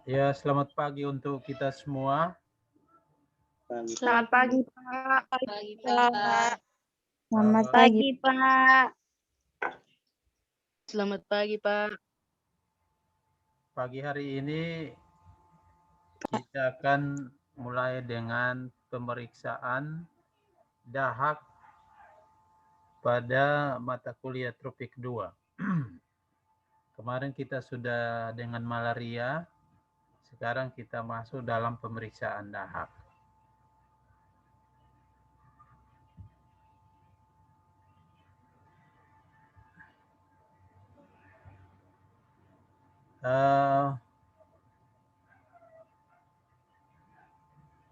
Ya, selamat pagi untuk kita semua. Selamat pagi, Pak. Pagi, Pak. Selamat Eh, pagi, Pak. Selamat pagi, Pak. Pagi hari ini kita akan mulai dengan pemeriksaan dahak pada mata kuliah topik 2. Kemarin kita sudah dengan malaria, sekarang kita masuk dalam pemeriksaan dahak.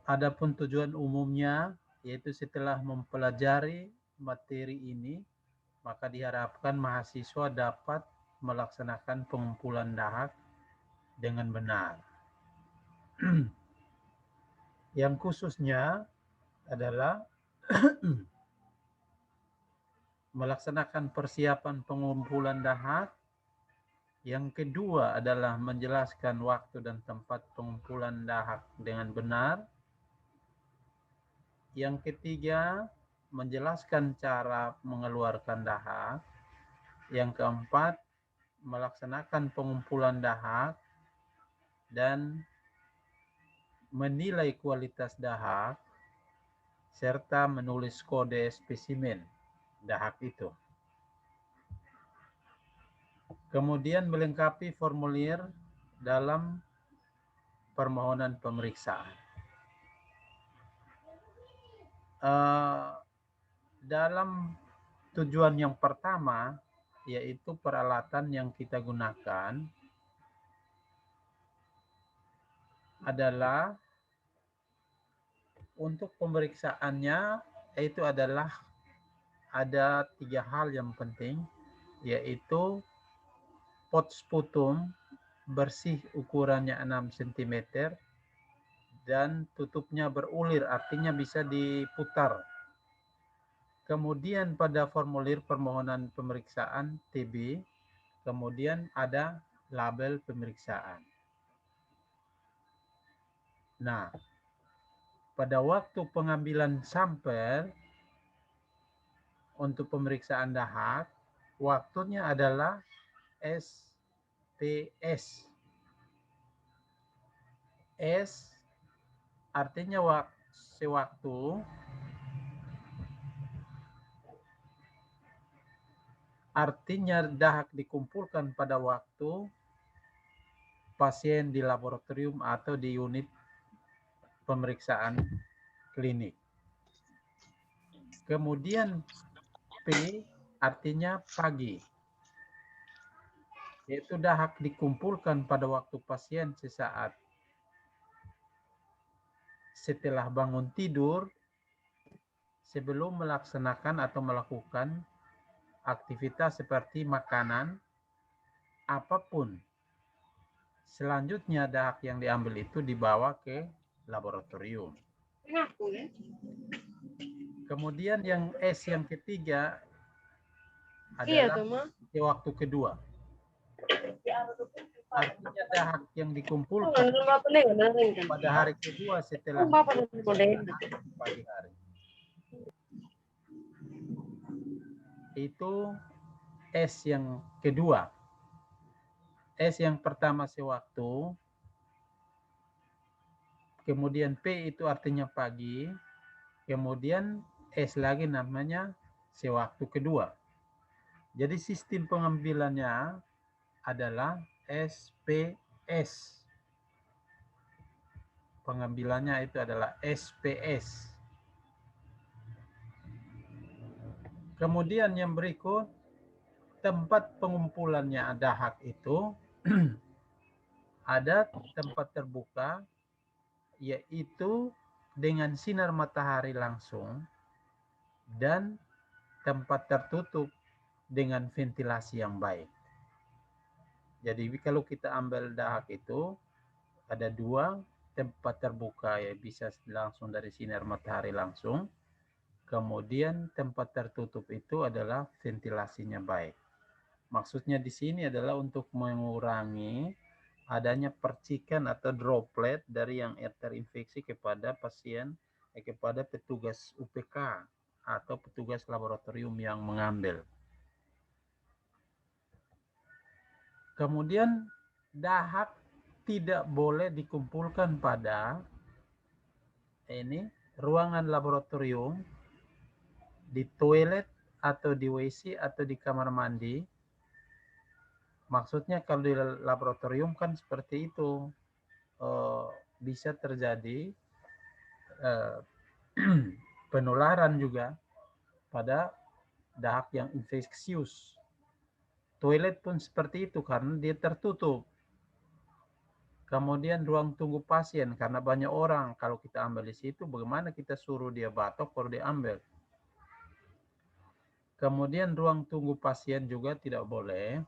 Adapun tujuan umumnya, yaitu setelah mempelajari materi ini, maka diharapkan mahasiswa dapat melaksanakan pengumpulan dahak dengan benar. Yang khususnya adalah melaksanakan persiapan pengumpulan dahak. Yang kedua adalah menjelaskan waktu dan tempat pengumpulan dahak dengan benar. Yang ketiga, menjelaskan cara mengeluarkan dahak. Yang keempat, melaksanakan pengumpulan dahak dan menilai kualitas dahak serta menulis kode spesimen dahak itu. Kemudian melengkapi formulir dalam permohonan pemeriksaan. Dalam tujuan yang pertama, yaitu peralatan yang kita gunakan adalah untuk pemeriksaannya, itu adalah ada 3 hal yang penting, yaitu pot sputum bersih ukurannya 6 cm dan tutupnya berulir, artinya bisa diputar. Kemudian pada formulir permohonan pemeriksaan TB, kemudian ada label pemeriksaan. Nah, pada waktu pengambilan sampel untuk pemeriksaan dahak, waktunya adalah SPS. S artinya sewaktu, artinya dahak dikumpulkan pada waktu pasien di laboratorium atau di unit pemeriksaan klinik. Kemudian P artinya pagi, yaitu dahak dikumpulkan pada waktu pasien sesaat setelah bangun tidur sebelum melaksanakan atau melakukan aktivitas seperti makanan, apapun. Selanjutnya dahak yang diambil itu dibawa ke laboratorium. Kemudian yang S yang ketiga adalah waktu kedua. Artinya dahak yang dikumpulkan pada hari kedua setelah pagi hari. Itu S yang kedua. S yang pertama sewaktu, kemudian P itu artinya pagi, kemudian S lagi namanya sewaktu kedua. Jadi sistem pengambilannya adalah SPS. Pengambilannya itu adalah SPS. Kemudian yang berikut, tempat pengumpulannya dahak itu ada tempat terbuka, yaitu dengan sinar matahari langsung, dan tempat tertutup dengan ventilasi yang baik. Jadi kalau kita ambil dahak itu ada 2, tempat terbuka ya bisa langsung dari sinar matahari langsung. Kemudian tempat tertutup itu adalah ventilasinya baik. Maksudnya di sini adalah untuk mengurangi adanya percikan atau droplet dari yang terinfeksi kepada pasien, kepada petugas UPK atau petugas laboratorium yang mengambil. Kemudian dahak tidak boleh dikumpulkan pada ruangan laboratorium, di toilet atau di WC atau di kamar mandi. Maksudnya kalau di laboratorium kan seperti itu, bisa terjadi penularan juga pada dahak yang infeksius. Toilet pun seperti itu karena dia tertutup. Kemudian ruang tunggu pasien karena banyak orang, kalau kita ambil di situ bagaimana kita suruh dia batuk baru diambil. Kemudian ruang tunggu pasien juga tidak boleh.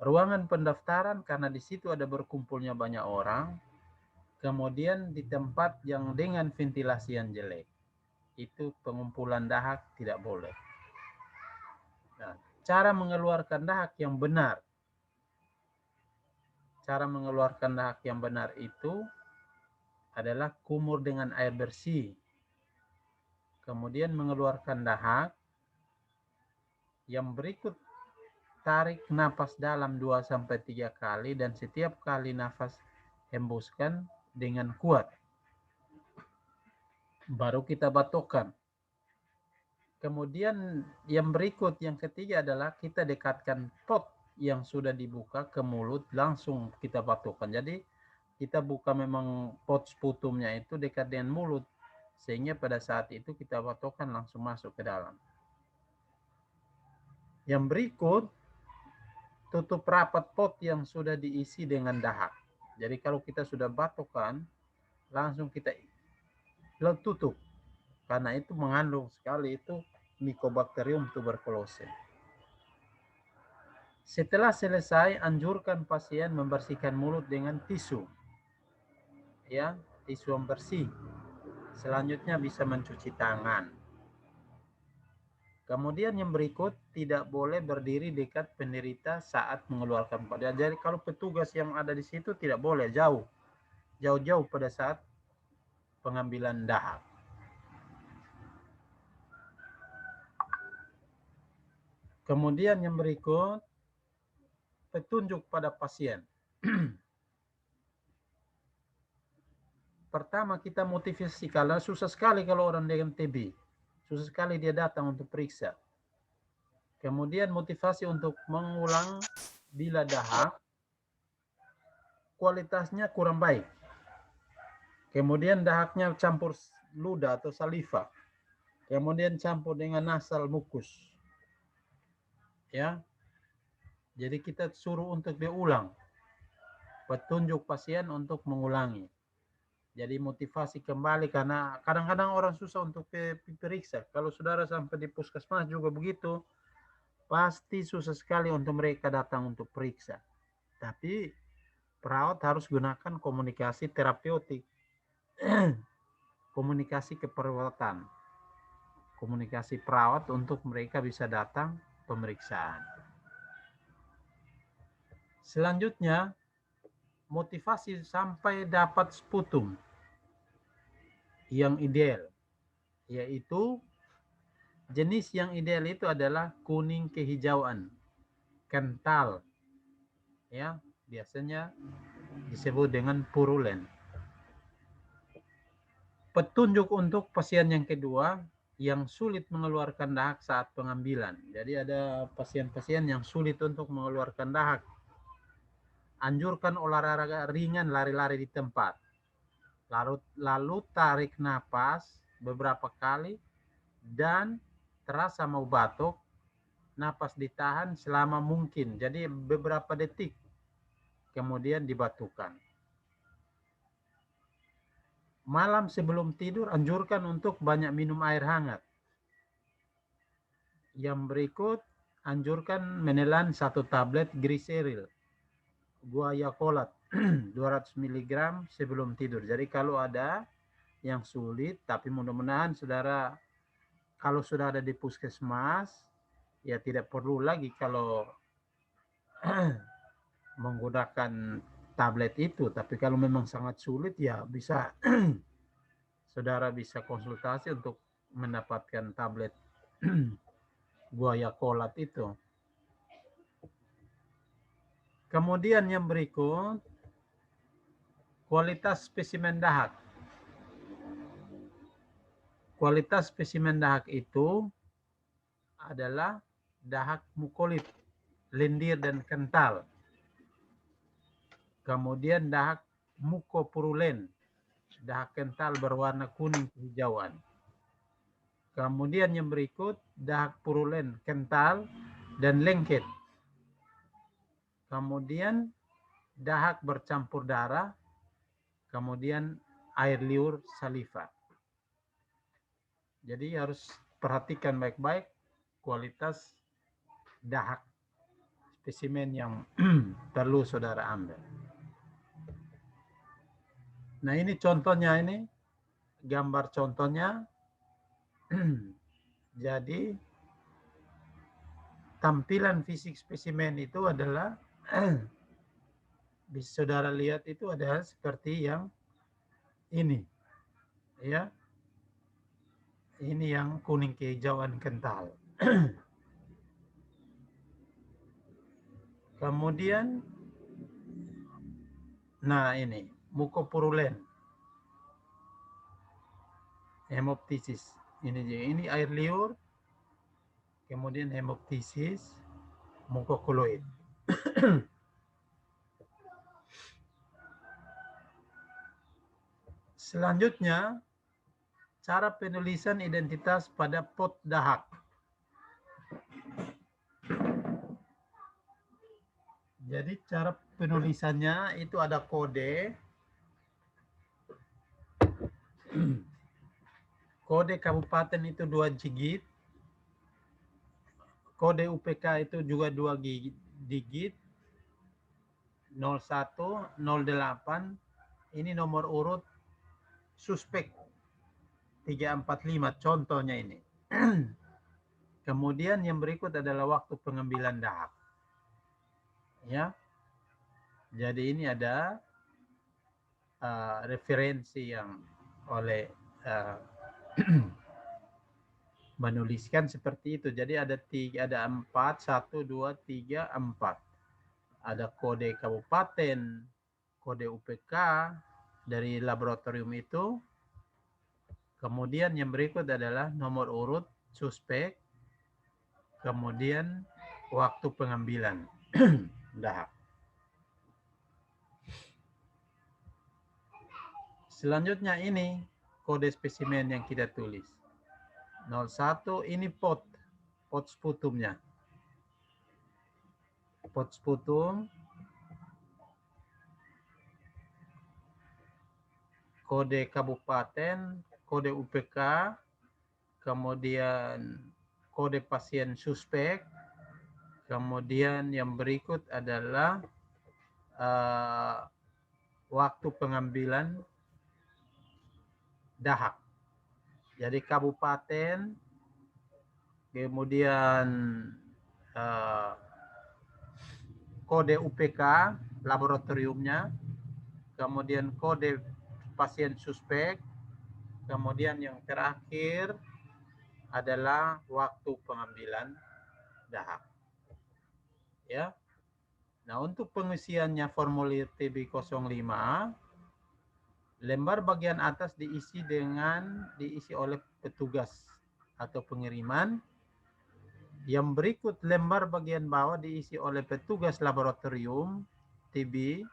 Ruangan pendaftaran karena di situ ada berkumpulnya banyak orang. Kemudian di tempat yang dengan ventilasi yang jelek, itu pengumpulan dahak tidak boleh. Nah, cara mengeluarkan dahak yang benar. Cara mengeluarkan dahak yang benar itu adalah kumur dengan air bersih. Kemudian mengeluarkan dahak. Yang berikut, tarik napas dalam 2-3 kali dan setiap kali nafas hembuskan dengan kuat. Baru kita batukkan. Kemudian yang berikut, yang ketiga adalah kita dekatkan pot yang sudah dibuka ke mulut, langsung kita batukkan. Jadi kita buka memang pot sputumnya itu dekat dengan mulut, sehingga pada saat itu kita batukkan langsung masuk ke dalam. Yang berikut, tutup rapat pot yang sudah diisi dengan dahak. Jadi kalau kita sudah batukkan, langsung kita tutup. Karena itu mengandung sekali itu Mycobacterium tuberculosis. Setelah selesai, anjurkan pasien membersihkan mulut dengan tisu. Ya, tisu yang bersih. Selanjutnya bisa mencuci tangan. Kemudian yang berikut, tidak boleh berdiri dekat penderita saat mengeluarkan pada. Jadi kalau petugas yang ada di situ tidak boleh jauh-jauh pada saat pengambilan dahak. Kemudian yang berikut, petunjuk pada pasien. Pertama kita motivasi, karena susah sekali kalau orang dengan TB. Susah sekali dia datang untuk periksa. Kemudian motivasi untuk mengulang bila dahak kualitasnya kurang baik. Kemudian dahaknya campur ludah atau saliva. Kemudian campur dengan nasal mukus. Ya. Jadi kita suruh untuk diulang. Petunjuk pasien untuk mengulangi. Jadi motivasi kembali, karena kadang-kadang orang susah untuk periksa. Kalau saudara sampai di puskesmas juga begitu, pasti susah sekali untuk mereka datang untuk periksa. Tapi perawat harus gunakan komunikasi terapeutik, komunikasi keperawatan, komunikasi perawat untuk mereka bisa datang pemeriksaan. Selanjutnya, motivasi sampai dapat sputum yang ideal, yaitu jenis yang ideal itu adalah kuning kehijauan, kental, ya, biasanya disebut dengan purulen. Petunjuk untuk pasien yang kedua yang sulit mengeluarkan dahak saat pengambilan. Jadi ada pasien-pasien yang sulit untuk mengeluarkan dahak. Anjurkan olahraga ringan, lari-lari di tempat. Lalu tarik napas beberapa kali dan terasa mau batuk, napas ditahan selama mungkin. Jadi beberapa detik, kemudian dibatukkan. Malam sebelum tidur anjurkan untuk banyak minum air hangat. Yang berikut, anjurkan menelan 1 tablet gliseril guaiacolat 200 mg sebelum tidur. Jadi kalau ada yang sulit, tapi mudah-mudahan saudara kalau sudah ada di puskesmas, ya tidak perlu lagi kalau menggunakan tablet itu. Tapi kalau memang sangat sulit ya bisa saudara bisa konsultasi untuk mendapatkan tablet Guaiacolat itu. Kemudian yang berikut, kualitas spesimen dahak. Kualitas spesimen dahak itu adalah dahak mukolit, lendir dan kental. Kemudian dahak mukopurulen, dahak kental berwarna kuning kehijauan. Kemudian yang berikut, dahak purulen, kental dan lengket. Kemudian dahak bercampur darah, kemudian air liur saliva. Jadi harus perhatikan baik-baik kualitas dahak spesimen yang perlu saudara ambil. Nah ini contohnya, ini gambar contohnya. Jadi tampilan fisik spesimen itu adalah bisa saudara lihat itu adalah seperti yang ini, ya. Ini yang kuning kehijauan kental. Kemudian, nah ini mukopurulen, hemoptisis. Ini air liur, kemudian hemoptisis, mukokoloid. Selanjutnya, cara penulisan identitas pada pot dahak. Jadi cara penulisannya itu ada kode. Kode kabupaten itu 2 digit. Kode UPK itu juga 2 digit. 01, 08. Ini nomor urut suspek 345, contohnya ini. Kemudian yang berikut adalah waktu pengambilan dahak. Ya. Jadi ini ada referensi yang oleh menuliskan seperti itu. Jadi ada 4, 1, 2, 3, 4. Ada kode kabupaten, kode UPK dari laboratorium itu. Kemudian yang berikut adalah nomor urut suspek, kemudian waktu pengambilan dahak. Selanjutnya ini kode spesimen yang kita tulis. 01 ini pot sputumnya. Pot sputum, kode kabupaten, kode UPK, kemudian kode pasien suspek, kemudian yang berikut adalah waktu pengambilan dahak. Jadi kabupaten, kemudian kode UPK laboratoriumnya, kemudian kode pasien suspek, kemudian yang terakhir adalah waktu pengambilan dahak. Ya. Nah, untuk pengisiannya formulir TB05, lembar bagian atas diisi oleh petugas atau pengiriman. Yang berikut lembar bagian bawah diisi oleh petugas laboratorium TB.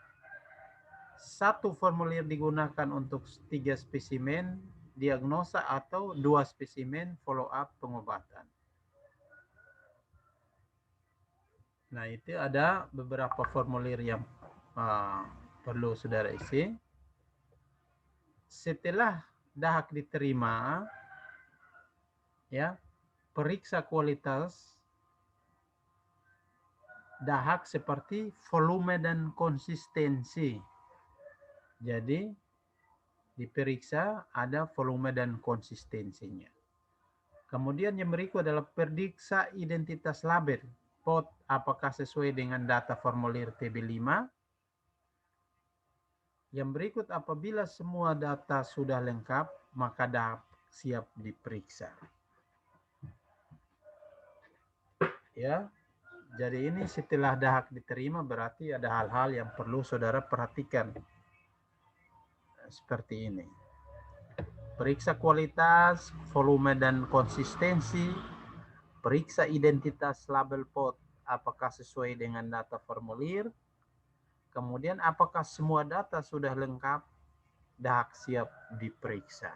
1 formulir digunakan untuk 3 spesimen diagnosa atau 2 spesimen follow up pengobatan. Nah, itu ada beberapa formulir yang perlu saudara isi. Setelah dahak diterima, ya, periksa kualitas dahak seperti volume dan konsistensi. Jadi diperiksa ada volume dan konsistensinya. Kemudian yang berikut adalah periksa identitas label pot apakah sesuai dengan data formulir TB5. Yang berikut, apabila semua data sudah lengkap, maka dahak siap diperiksa. Ya, jadi ini setelah dahak diterima berarti ada hal-hal yang perlu saudara perhatikan. Seperti ini. Periksa kualitas, volume dan konsistensi, periksa identitas label pot apakah sesuai dengan data formulir, kemudian apakah semua data sudah lengkap, dahak siap diperiksa.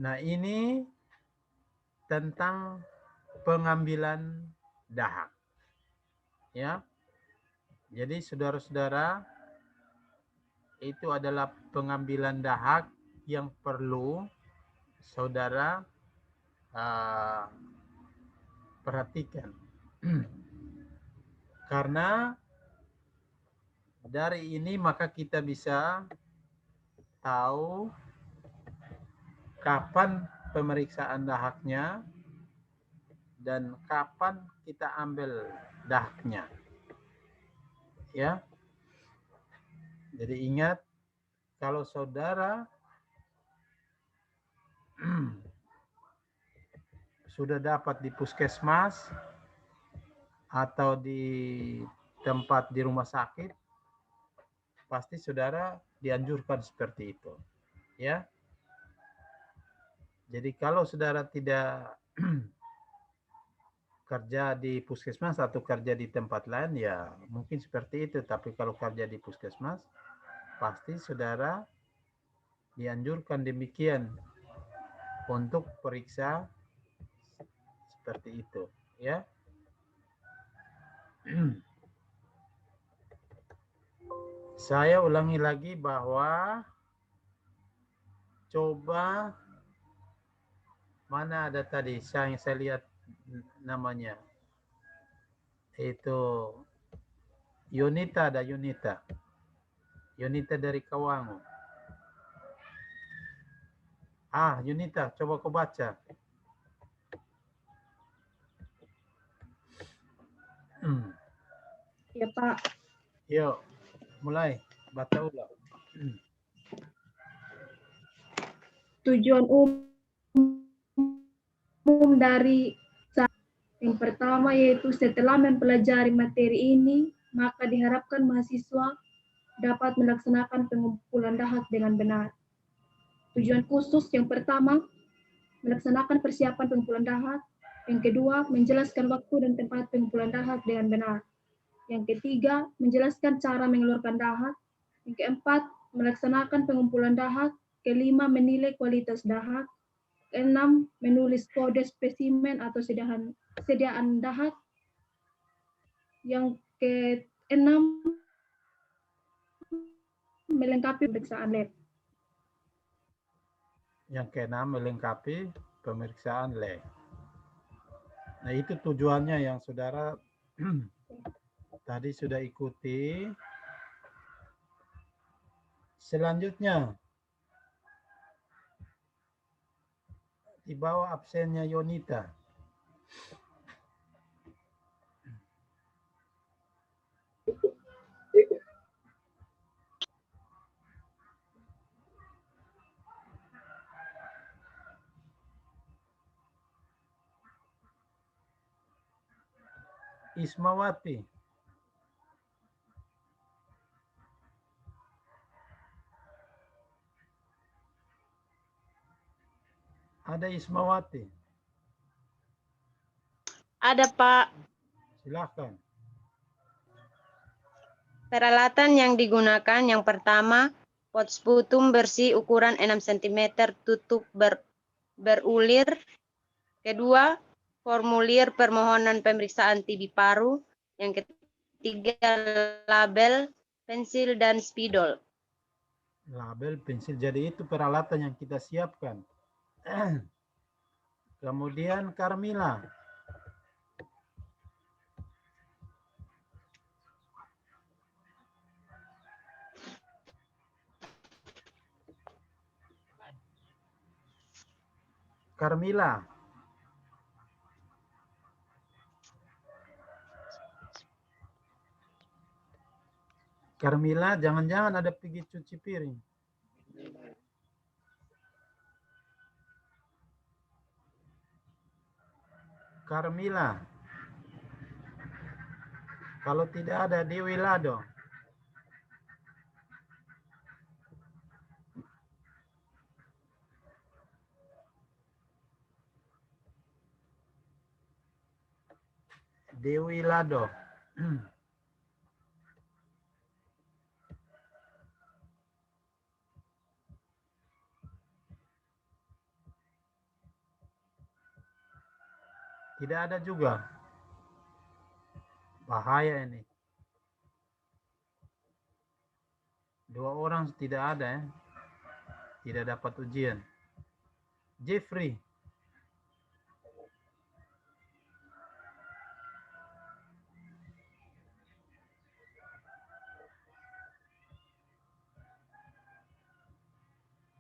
Nah, ini tentang pengambilan dahak. Ya. Jadi saudara-saudara, itu adalah pengambilan dahak yang perlu saudara perhatikan. Karena dari ini maka kita bisa tahu kapan pemeriksaan dahaknya dan kapan kita ambil dahaknya. Ya. Jadi ingat, kalau saudara sudah dapat di puskesmas atau di tempat di rumah sakit, pasti saudara dianjurkan seperti itu. Ya. Jadi kalau saudara tidak kerja di puskesmas atau kerja di tempat lain, ya mungkin seperti itu. Tapi kalau kerja di puskesmas, pasti saudara dianjurkan demikian untuk periksa seperti itu. Ya. Saya ulangi lagi bahwa coba mana ada tadi yang saya lihat namanya itu Yunita, ada Yunita dari Kawangu. Yunita, coba kau baca. Ya, Pak. Yuk, mulai baca ulang. Tujuan umum dari yang pertama yaitu setelah mempelajari materi ini, maka diharapkan mahasiswa dapat melaksanakan pengumpulan dahak dengan benar. Tujuan khusus yang pertama, melaksanakan persiapan pengumpulan dahak. Yang kedua, menjelaskan waktu dan tempat pengumpulan dahak dengan benar. Yang ketiga, menjelaskan cara mengeluarkan dahak. Yang keempat, melaksanakan pengumpulan dahak. Kelima, menilai kualitas dahak. Keenam, menulis kode spesimen atau sediaan dahak. Yang keenam, melengkapi pemeriksaan lab. Yang keenam, melengkapi pemeriksaan lab. Nah, itu tujuannya yang saudara tadi sudah ikuti. Selanjutnya, di bawah absennya Yonita. Ismawati. Ada Ismawati? Ada, Pak. Silakan. Peralatan yang digunakan yang pertama, pot sputum bersih ukuran 6 cm tutup berulir. Kedua, formulir permohonan pemeriksaan TB paru. Yang ketiga, label, pensil, dan spidol. Label, pensil. Jadi itu peralatan yang kita siapkan. Kemudian Carmila. Carmila. Carmila, jangan-jangan ada pergi cuci piring. Carmila. Kalau tidak ada, Dewi Lado. Dewi Lado. Tidak ada juga. Bahaya ini. 2 orang tidak ada ya. Tidak dapat ujian. Jeffrey.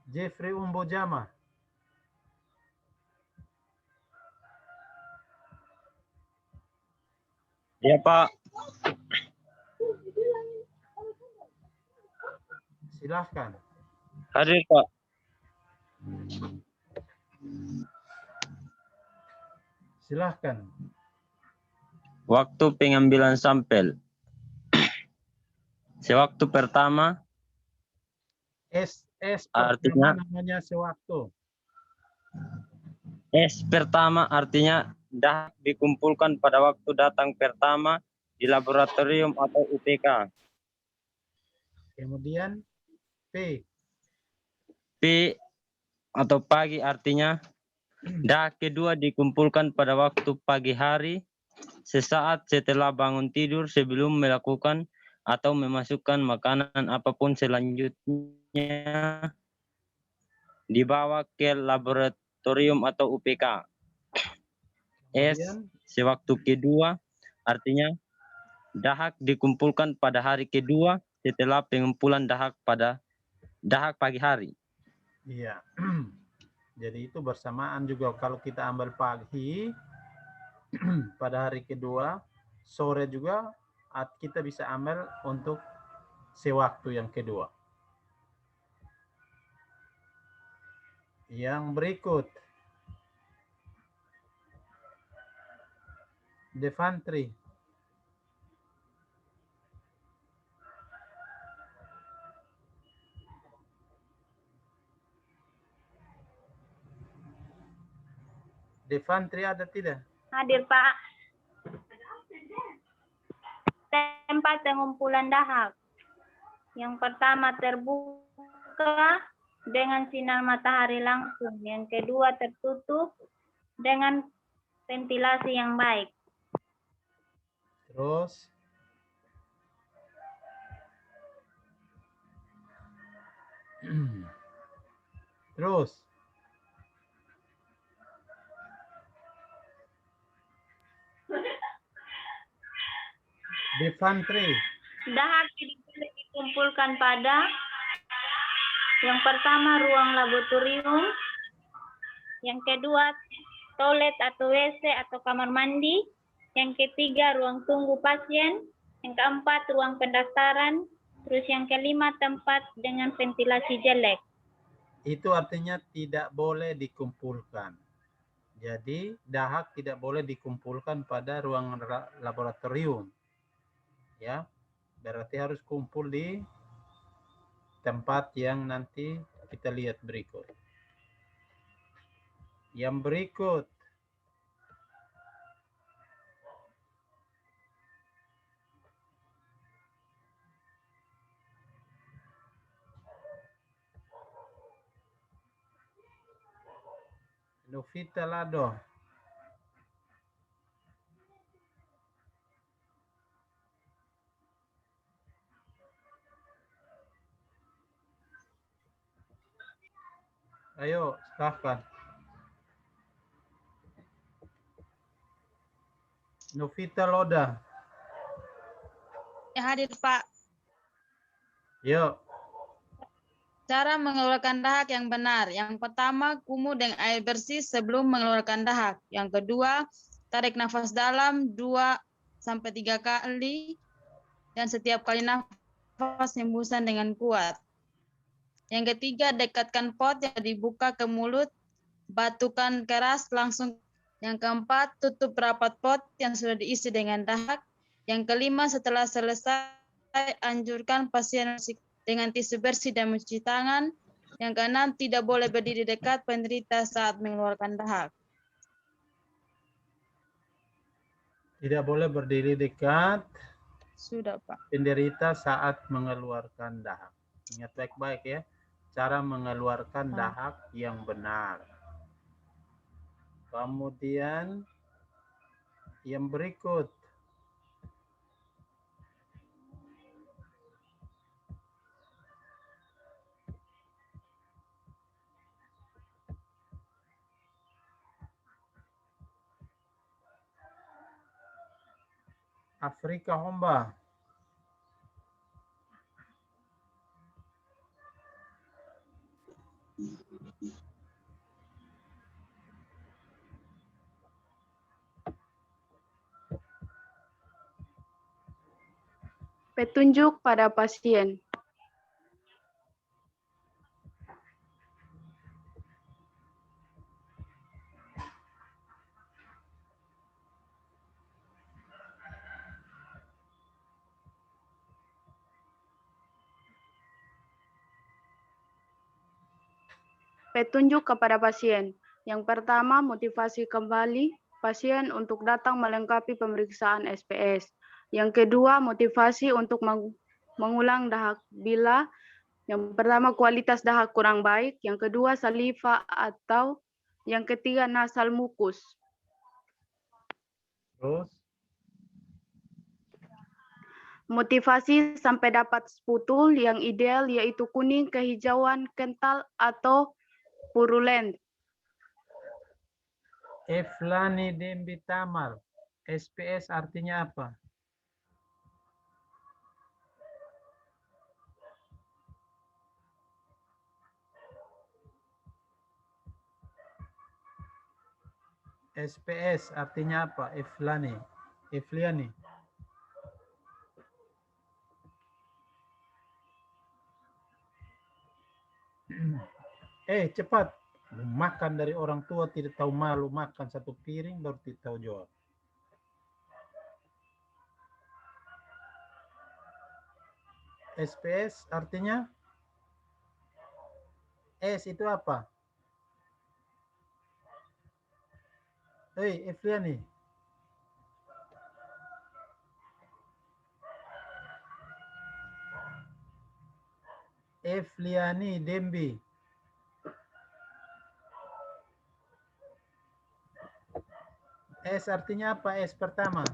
Jeffrey Umbojama. Ya, Pak. Silahkan. Hadir, Pak. Silahkan. Waktu pengambilan sampel. Sewaktu pertama, S artinya pertama namanya sewaktu. S pertama artinya dah dikumpulkan pada waktu datang pertama di laboratorium atau UPK. Kemudian P. P atau pagi artinya dah kedua dikumpulkan pada waktu pagi hari sesaat setelah bangun tidur sebelum melakukan atau memasukkan makanan apapun selanjutnya dibawa ke laboratorium atau UPK. S Kemudian sewaktu kedua artinya dahak dikumpulkan pada hari kedua setelah pengumpulan dahak pagi hari. iya. Jadi itu bersamaan juga kalau kita ambil pagi pada hari kedua, sore juga kita bisa ambil untuk sewaktu yang kedua. Yang berikut. Devantri. Devantri ada tidak? Hadir, Pak. Tempat pengumpulan dahak. Yang pertama terbuka dengan sinar matahari langsung. Yang kedua tertutup dengan ventilasi yang baik. Terus terus Devantri. Dahak tidak boleh dikumpulkan pada yang pertama ruang laboratorium, yang kedua toilet atau WC atau kamar mandi, yang ketiga ruang tunggu pasien, yang keempat ruang pendaftaran, terus yang kelima tempat dengan ventilasi jelek. Itu artinya tidak boleh dikumpulkan. Jadi dahak tidak boleh dikumpulkan pada ruang laboratorium. Ya, berarti harus kumpul di tempat yang nanti kita lihat berikut. Yang berikut. Novita Lado. Ayo, silahkan. Novita Loda. Ya, hadir, Pak. Yuk. Cara mengeluarkan dahak yang benar. Yang pertama, kumuh dengan air bersih sebelum mengeluarkan dahak. Yang kedua, tarik nafas dalam 2-3 kali. Dan setiap kali nafas nafas hembusan dengan kuat. Yang ketiga, dekatkan pot yang dibuka ke mulut, batukan keras langsung. Yang keempat, tutup rapat pot yang sudah diisi dengan dahak. Yang kelima, setelah selesai, anjurkan pasien dengan tisu bersih dan mencuci tangan. Yang keenam, tidak boleh berdiri dekat penderita saat mengeluarkan dahak. Tidak boleh berdiri dekat Sudah, Pak. penderita saat mengeluarkan dahak. Ingat baik-baik ya, cara mengeluarkan dahak yang benar. Kemudian yang berikut. Afrika Homba. Petunjuk pada pasien. Petunjuk kepada pasien. Yang pertama, motivasi kembali pasien untuk datang melengkapi pemeriksaan SPS. Yang kedua, motivasi untuk mengulang dahak bila yang pertama kualitas dahak kurang baik, yang kedua saliva, atau yang ketiga nasal mukus. Terus Motivasi sampai dapat sputul yang ideal yaitu kuning, kehijauan, kental, atau purulent. Eflani Dembi Tamar. SPS artinya apa? SPS artinya apa? Eflani. Efliani. Cepat. Makan dari orang tua tidak tahu malu, makan satu piring baru tidak tahu jawab. SPS artinya? S itu apa? Efliani. Efliani Dembi. S artinya apa? S pertama.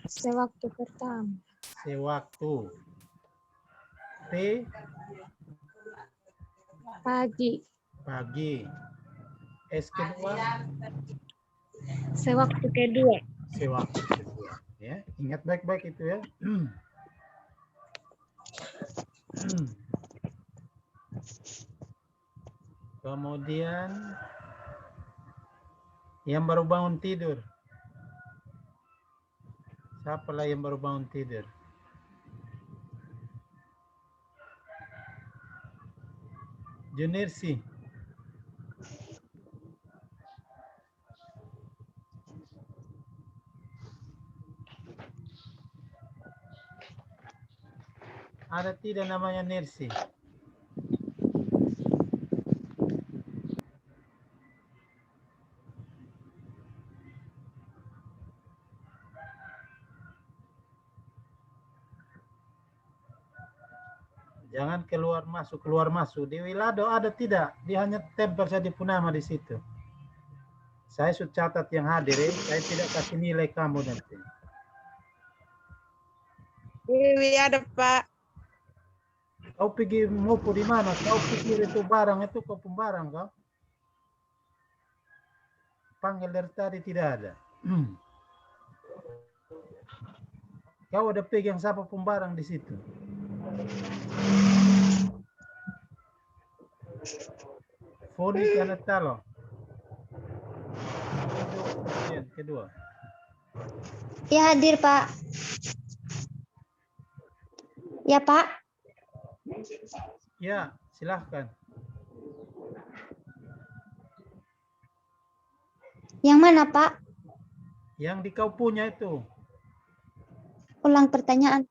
Sewaktu pertama. Sewaktu. P. Pagi. Pagi. S kedua. Sewaktu kedua. Sewaktu kedua. Ya, ingat baik-baik itu ya. Kemudian yang baru bangun tidur. Siapa lah yang baru bangun tidur? Junirsi. Ada tidak namanya Nirsi? Jangan keluar masuk. Dewi Lado ada tidak? Dia hanya tempel saja Punama di situ. Saya sudah catat yang hadir, saya tidak kasih nilai kamu nanti. Dewi ada, Pak. Kau pergi ngupu di mana? Kau pikir itu barang itu kau pembarang kau? Panggil dari tadi tidak ada. Kau ada pegang siapa pembarang di situ? Fodi Kanatalo. Kedua. Ya hadir, Pak. Ya, Pak. Ya, silahkan. Yang mana, Pak? Yang di kau punya itu. Ulang pertanyaan.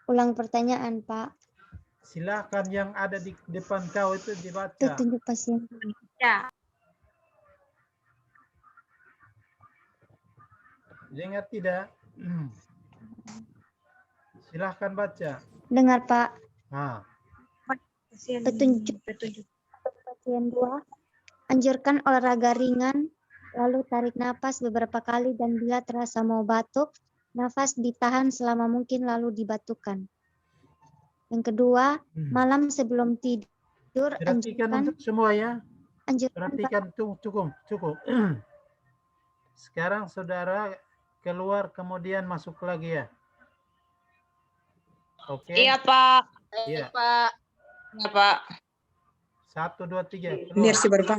Ulang pertanyaan, Pak. Silahkan yang ada di depan kau itu dibaca. Petunjuk pasien. Ya. Dengar tidak? Silahkan baca. Dengar, Pak. Nah, Petunjuk pasien 2. Anjurkan olahraga ringan, lalu tarik nafas beberapa kali dan bila terasa mau batuk, nafas ditahan selama mungkin lalu dibatukan. Yang kedua, malam sebelum tidur perhatikan anjurkan untuk semua ya. Pak. Perhatikan cukup. Sekarang saudara keluar kemudian masuk lagi ya. Oke. Iya, Pak. Iya. Pak. Ya, Pak. 1, 2, 3. Keluar. Merci, Bapak.